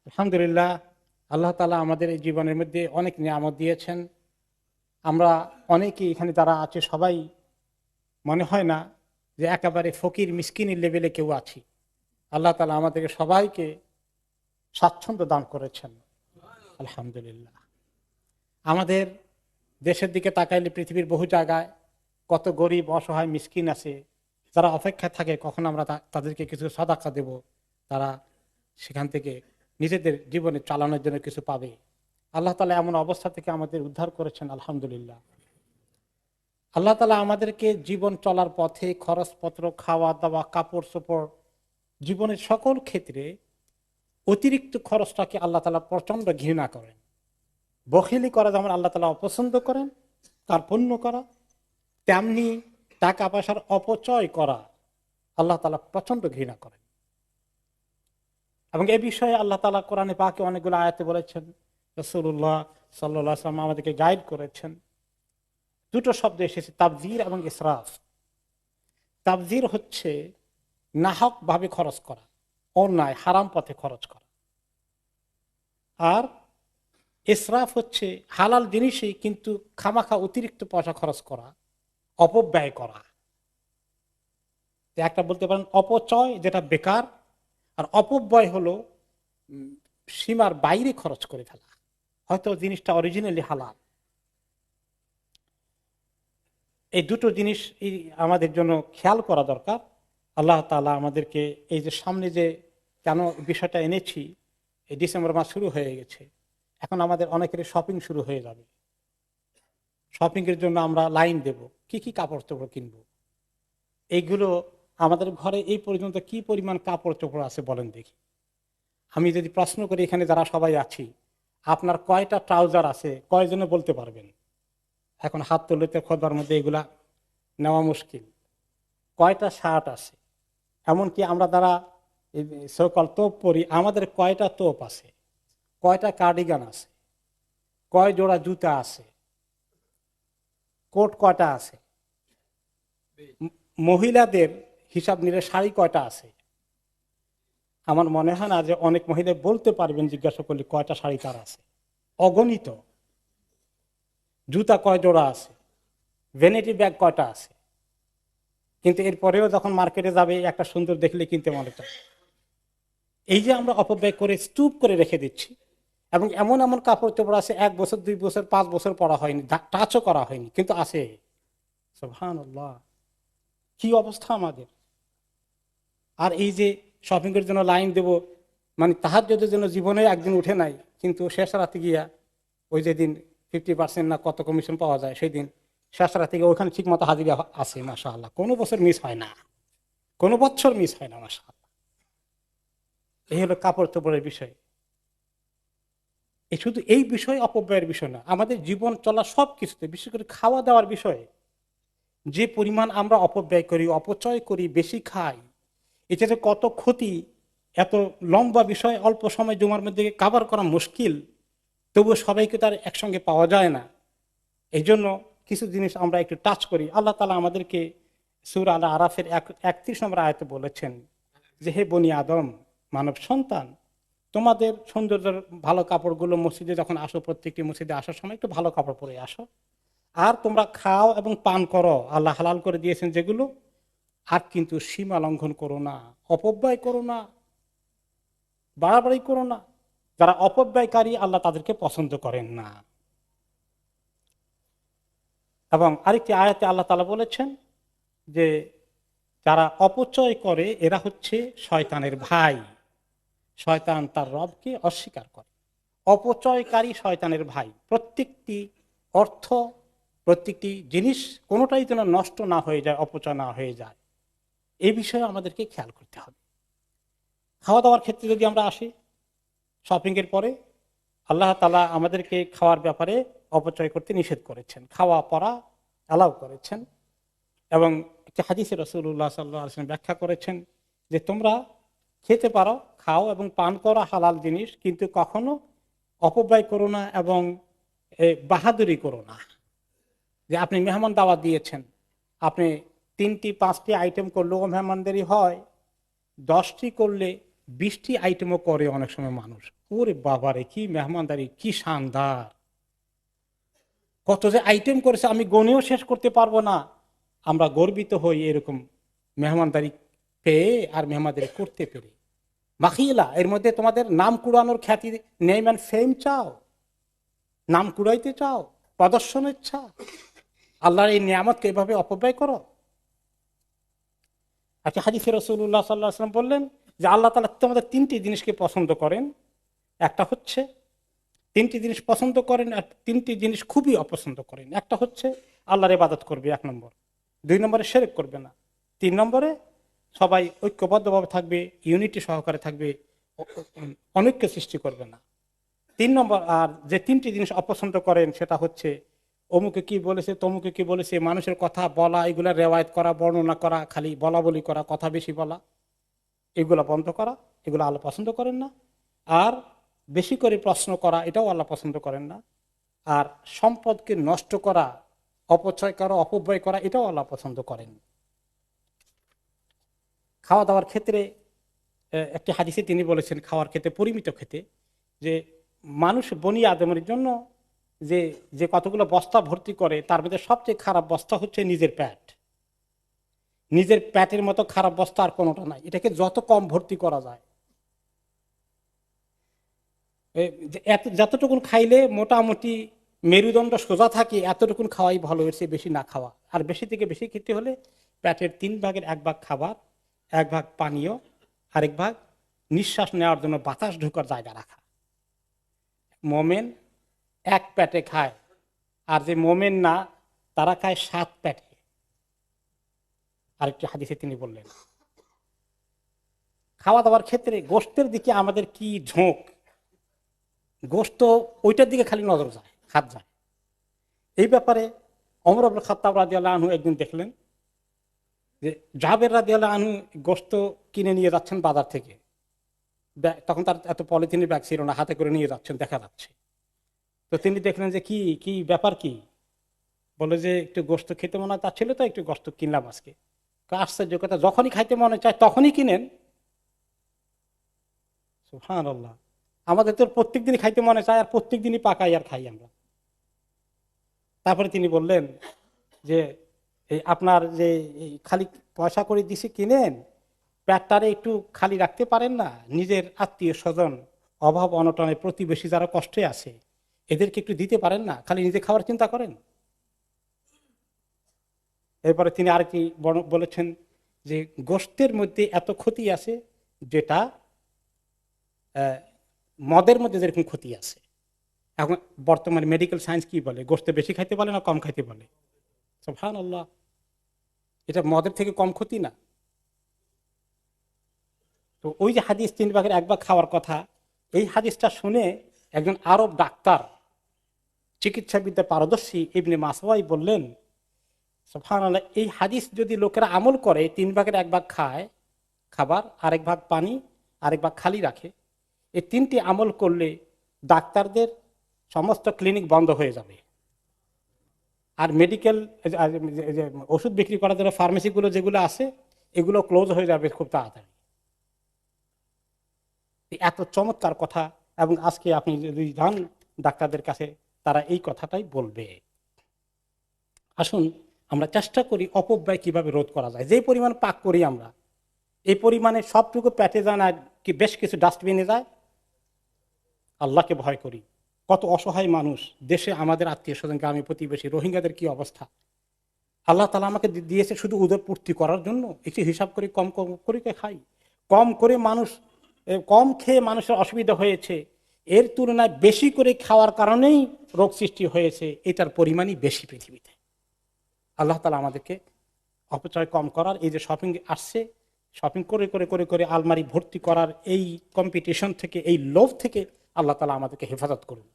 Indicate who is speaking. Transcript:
Speaker 1: আলহামদুলিল্লাহ, আল্লাহ তাআলা আমাদের এই জীবনের মধ্যে অনেক নিয়ামত দিয়েছেন। আমরা অনেকেই এখানে যারা আছে সবাই মনে হয় না যে একেবারে ফকির মিসকিনের লেভেলে কেউ আছি। আল্লাহ তাআলা আমাদেরকে সবাইকে স্বাচ্ছন্দ্য দান করেছেন, আলহামদুলিল্লাহ। আমাদের দেশের দিকে তাকাইলে পৃথিবীর বহু জায়গায় কত গরিব অসহায় মিসকিন আছে, যারা অপেক্ষা থাকে কখন আমরা তাদেরকে কিছু সাদাকা দেব, তারা সেখান থেকে নিজেদের জীবনে চালানোর জন্য কিছু পাবে। আল্লাহ তাআলা এমন অবস্থা থেকে আমাদের উদ্ধার করেছেন, আলহামদুলিল্লাহ। আল্লাহ তাআলা আমাদেরকে জীবন চলার পথে খরচপত্র, খাওয়া দাওয়া, কাপড় চোপড়, জীবনের সকল ক্ষেত্রে অতিরিক্ত খরচটাকে আল্লাহ তাআলা প্রচন্ড ঘৃণা করেন। বখিলি করা যেমন আল্লাহ তাআলা অপছন্দ করেন, কার্পণ্য করা, তেমনি টাকা পয়সার অপচয় করা আল্লাহ তাআলা প্রচন্ড ঘৃণা করেন। এবং এ বিষয়ে আল্লাহ তাআলা কোরআনে পাকে অনেকগুলো আয়াতে বলেছেন। রাসূলুল্লাহ সাল্লাল্লাহু আলাইহি ওয়াসাল্লাম আমাদেরকে গাইড করেছেন। দুটো শব্দ এসেছে, তাবযির এবং ইসরাফ। তাবযির হচ্ছে নাহক ভাবে খরচ করা, অন্যায় হারাম পথে খরচ করা। আর ইসরাফ হচ্ছে হালাল জিনিসই কিন্তু খামাখা অতিরিক্ত পয়সা খরচ করা, অপব্যয় করা। একটা বলতে পারেন অপচয়, যেটা বেকার। আর অপব্যয় হলো সীমার বাইরে খরচ করে ফেলা, হয়তো জিনিসটা অরিজিনালি হালাল। এই দুটো জিনিস আমাদের জন্য খেয়াল করা দরকার। আল্লাহ তাআলা আমাদেরকে এই যে সামনে যে কেন বিষয়টা এনেছি, এই ডিসেম্বর মাস শুরু হয়ে গেছে, এখন আমাদের অনেকেরই শপিং শুরু হয়ে যাবে। শপিং এর জন্য আমরা লাইন দেব, কি কি কাপড় চোপড় কিনবো। এইগুলো আমাদের ঘরে এই পর্যন্ত কি পরিমাণ কাপড় চোপড় আছে বলেন দেখি। আমি যদি প্রশ্ন করি এখানে যারা সবাই আছি, আপনার কয়টা ট্রাউজার আছে, কয়জনে বলতে পারবেন? এখন হাত তুলতে খোদার মধ্যে এগুলা নেওয়া মুশকিল। কয়টা শার্ট আছে, এমনকি আমরা যারা সকল তোপ পরি, আমাদের কয়টা তোপ আছে, কয়টা কার্ডিগান আছে, কয় জোড়া জুতা আছে, কোট কয়টা আছে, মহিলাদের হিসাব নিলে শাড়ি কয়টা আছে। আমার মনে হয় না যে অনেক মহিলা বলতে পারবেন জিজ্ঞাসা করলে কয়টা শাড়ি তার আছে। অগণিত। জুতা কয় জোড়া আছে, ভ্যানিটি ব্যাগ কয়টা আছে। কিন্তু এরপরেও যখন মার্কেটে যাবে একটা সুন্দর দেখলে কিনতে মনে চায়। এই যে আমরা অপব্যয় করে স্তূপ করে রেখে দিচ্ছি, এবং এমন এমন কাপড় চোপড় আছে 1 বছর 2 বছর 5 বছর পরা হয়নি, টাচও করা হয়নি, কিন্তু আছে। সুবহানাল্লাহ, কি অবস্থা আমাদের। আর এই যে শপিং এর জন্য লাইন দেব, মানে তাহাজ্জুদের জন্য জীবনে একদিন উঠে নাই, কিন্তু শেষ রাতে গিয়া ওই যেদিন 50% না কত কমিশন পাওয়া যায়, সেই দিন শেষ রাতে গিয়ে ওইখানে ঠিক মতো হাজিরা আছে, মাশাআল্লাহ। কোনো বছর মিস হয় না, কোনো বছর মিস হয় না, মাশাআল্লাহ। এই হলো কাপড় চোপড়ের বিষয়। এই শুধু এই বিষয় অপব্যয়ের বিষয় না, আমাদের জীবন চলা সব কিছুতে, বিশেষ করে খাওয়া দাওয়ার বিষয়ে যে পরিমাণ আমরা অপব্যয় করি, অপচয় করি, বেশি খাই, এটা যে কত ক্ষতি। এত লম্বা বিষয় অল্প সময় জমার মধ্যে কাভার করা মুশকিল, তবুও সবাইকে তার একসঙ্গে পাওয়া যায় না। এই জন্য কিছু জিনিস আমরা একটু টাচ করি। আল্লাহ তাআলা আমাদেরকে সূরা আল আরাফের 31 নম্বর আয়াতে বলেছেন যে, হে বনি আদম, মানব সন্তান, তোমাদের সৌন্দর্যের ভালো কাপড়গুলো মসজিদে যখন আসো, প্রত্যেকটি মসজিদে আসার সময় একটু ভালো কাপড় পরে আসো। আর তোমরা খাও এবং পান করো, আল্লাহ হালাল করে দিয়েছেন যেগুলো। আর কিন্তু সীমা লঙ্ঘন করো না, অপব্যয় করো না, বাড়াবাড়ি করো না। যারা অপব্যয়কারী আল্লাহ তাদেরকে পছন্দ করেন না। এবং আরেকটি আয়াতে আল্লাহ তাআলা বলেছেন যে, যারা অপচয় করে এরা হচ্ছে শয়তানের ভাই। শয়তান তার রবকে অস্বীকার করে। অপচয়কারী শয়তানের ভাই। প্রত্যেকটি অর্থ, প্রত্যেকটি জিনিস কোনোটাই যেন নষ্ট না হয়ে যায়, অপচয় না হয়ে যায়, এই বিষয়ে আমাদেরকে খেয়াল করতে হবে। খাওয়া দাওয়ার ক্ষেত্রে যদি আমরা আসি, শপিং এর পরে আল্লাহ তাআলা আমাদেরকে খাওয়ার ব্যাপারে অপচয় করতে নিষেধ করেছেন, খাওয়া পরা অ্যালাউ করেছেন। এবং একটি হাদিসে রাসূলুল্লাহ সাল্লাল্লাহু আলাইহি ওয়াসাল্লাম ব্যাখ্যা করেছেন যে, তোমরা খেতে পারো, খাও এবং পান করা হালাল জিনিস, কিন্তু কখনো অপব্যয় করো না এবং বাহাদুরি করো না। যে আপনি মেহমান দাওয়াত দিয়েছেন, আপনি 3টি 5টি আইটেম করলেও মেহমানদারি হয়, 10টি করলে 20টি আইটেমও করে অনেক সময় মানুষ। ওরে বাবারে, কি মেহমানদারি, কি শানদার, কত যে আইটেম করেছে আমি গনেও শেষ করতে পারবো না। আমরা গর্বিত হই এরকম মেহমানদারি পেয়ে আর মেহমানদারি করতে পেরে। মাখিলা, এর মধ্যে তোমাদের নাম কুড়ানোর খ্যাতি, নেম অ্যান্ড ফেম চাও, নাম কুড়াইতে চাও, প্রদর্শনের ইচ্ছা, আল্লাহর এই নিয়ামতকে এভাবে অপব্যয় করো। আচ্ছা, হাদিসে রাসূলুল্লাহ সাল্লাল্লাহু আলাইহি ওয়াসাল্লাম বললেন যে আল্লাহ তাআলা তোমাদের 3টি জিনিসকে পছন্দ করেন। একটা হচ্ছে 3টি জিনিস পছন্দ করেন, আর 3টি জিনিস খুবই অপছন্দ করেন। একটা হচ্ছে আল্লাহর ইবাদত করবে 1 নম্বর, 2 নম্বরে শিরক করবে না, 3 নম্বরে সবাই ঐক্যবদ্ধভাবে থাকবে, ইউনিটি সহকারে থাকবে, অনৈক্য সৃষ্টি করবে না। 3 নম্বর, আর যে 3টি জিনিস অপছন্দ করেন সেটা হচ্ছে অমুকে কি বলেছে, তমুকে কি বলেছে, মানুষের কথা বলা, এগুলা রেওয়ায়ত করা, বর্ণনা করা, খালি বলা বলি করা, কথা বেশি বলা, এগুলা বন্ধ করা, এগুলো আল্লাহ পছন্দ করেন না। আর বেশি করে প্রশ্ন করা, এটাও আল্লাহ পছন্দ করেন না। আর সম্পদকে নষ্ট করা, অপচয় করা, অপব্যয় করা, এটাও আল্লাহ পছন্দ করেন। খাওয়া দাওয়ার ক্ষেত্রে একটি হাদিসে তিনি বলেছেন, খাওয়ার ক্ষেত্রে পরিমিত খেতে, যে মানুষ বনি আদমের জন্য যে যে কতগুলো বস্তা ভর্তি করে, তার মধ্যে সবচেয়ে খারাপ বস্তা হচ্ছে নিজের পেট। নিজের পেটের মতো খারাপ বস্তা আর কোনোটা নাই। এটাকে যত কম ভর্তি করা যায়, যতটুকুন খাইলে মোটামুটি মেরুদণ্ড সোজা থাকে, এতটুকুন খাওয়াই ভালো, এর চেয়ে বেশি না খাওয়া। আর বেশি থেকে বেশি খেতে হলে পেটের 3 ভাগের 1 ভাগ খাবার, 1 ভাগ পানীয়, আরেক ভাগ নিঃশ্বাস নেওয়ার জন্য বাতাস ঢোকার জায়গা রাখা। মোমেন 1 পেটে খায়, আর যে মোমেন না তারা খায় 7 পেটে। আরেকটি হাদিসে তিনি বললেন। খাওয়া দাওয়ার ক্ষেত্রে গোশতের দিকে আমাদের কি ঝোঁক, গোশত ওইটার দিকে খালি নজর যায়, হাত যায়। এই ব্যাপারে ওমর ইবনে খাত্তাব রাদিয়াল্লাহু আনহু একদিন দেখলেন যে জাবের রাদিয়াল্লাহু আনহু গোশত কিনে নিয়ে যাচ্ছেন বাজার থেকে। তখন তার এত পলিথিনের ব্যাগ ছিল না, হাতে করে নিয়ে যাচ্ছেন, দেখা যাচ্ছে। তো তিনি দেখলেন যে কি কি ব্যাপার, কি বলে যে একটু গোশত খেতে মনে হয় তার ছিল, তো একটু গোশত কিনলাম আজকে। আশ্চর্য কথা, যখনই খাইতে মনে চায় তখনই কিনেন। সুবহানাল্লাহ, আমাদের তো প্রত্যেক দিনই খাইতে মনে চায়, আর প্রত্যেক দিনই পাকাই আর খাই আমরা। তারপরে তিনি বললেন যে এই আপনার যে খালি পয়সা করে দিছি কিনেন, পেটটারে একটু খালি রাখতে পারেন না? নিজের আত্মীয় স্বজন, অভাব অনটনে প্রতিবেশী যারা কষ্টে আছে, এদেরকে একটু দিতে পারেন না? খালি নিজে খাওয়ার চিন্তা করেন। এরপরে তিনি আরেকটি বলেছেন যে গোশতের মধ্যে এত ক্ষতি আছে, যেটা মদের মধ্যে যেরকম ক্ষতি আছে। এখন বর্তমানে মেডিকেল সায়েন্স কি বলে, গোশত বেশি খাইতে বলে না কম খাইতে বলে? সুবহানাল্লাহ, এটা মদের থেকে কম ক্ষতি না। তো ওই যে হাদিস 3 ভাগের 1 ভাগ খাওয়ার কথা, এই হাদিসটা শুনে একজন আরব ডাক্তার, চিকিৎসাবিদ্যা পারদর্শী ইবনে মাসওয়াই বললেন, সুবহানাল্লাহ, এই হাদিস যদি লোকেরা আমল করে, 3 ভাগের 1 ভাগ খায় খাবার, আরেক ভাগ পানি, আরেক ভাগ খালি রাখে, এই 3টি আমল করলে ডাক্তারদের সমস্ত ক্লিনিক বন্ধ হয়ে যাবে। আর মেডিকেল ওষুধ বিক্রি করার জন্য ফার্মেসিগুলো যেগুলো আছে, এগুলো ক্লোজ হয়ে যাবে খুব তাড়াতাড়ি। এত চমৎকার কথা, এবং আজকে আপনি যদি যান ডাক্তারদের কাছে, তারা এই কথাটাই বলবে। আসুন আমরা চেষ্টা করি অপব্যয় কিভাবে রোধ করা যায়। যে পরিমাণ পাক করি আমরা, এই পরিমাণে সবটুকু পেটে যায় না, কি বেশ কিছু ডাস্টবিনে যায়? আল্লাহকে ভয় করি। কত অসহায় মানুষ দেশে, আমাদের আত্মীয় স্বজন, গ্রামে প্রতিবেশী, রোহিঙ্গাদের কি অবস্থা। আল্লাহ তাআলা আমাকে দিয়েছে শুধু উদর পূর্তি করার জন্য, একটু হিসাব করে কম কম করে খাই। কম করে মানুষ, কম খেয়ে মানুষের অসুবিধা হয়েছে, এর তুলনায় বেশি করে খাওয়ার কারণেই রোগ সৃষ্টি হয়েছে, এটার পরিমাণই বেশি পৃথিবীতে। আল্লাহ তাআলা আমাদেরকে অপচয় কম করার, এই যে শপিং আসছে, শপিং করে করে করে করে আলমারি ভর্তি করার এই কম্পিটিশন থেকে, এই লোভ থেকে আল্লাহ তাআলা আমাদেরকে হেফাজত করুন।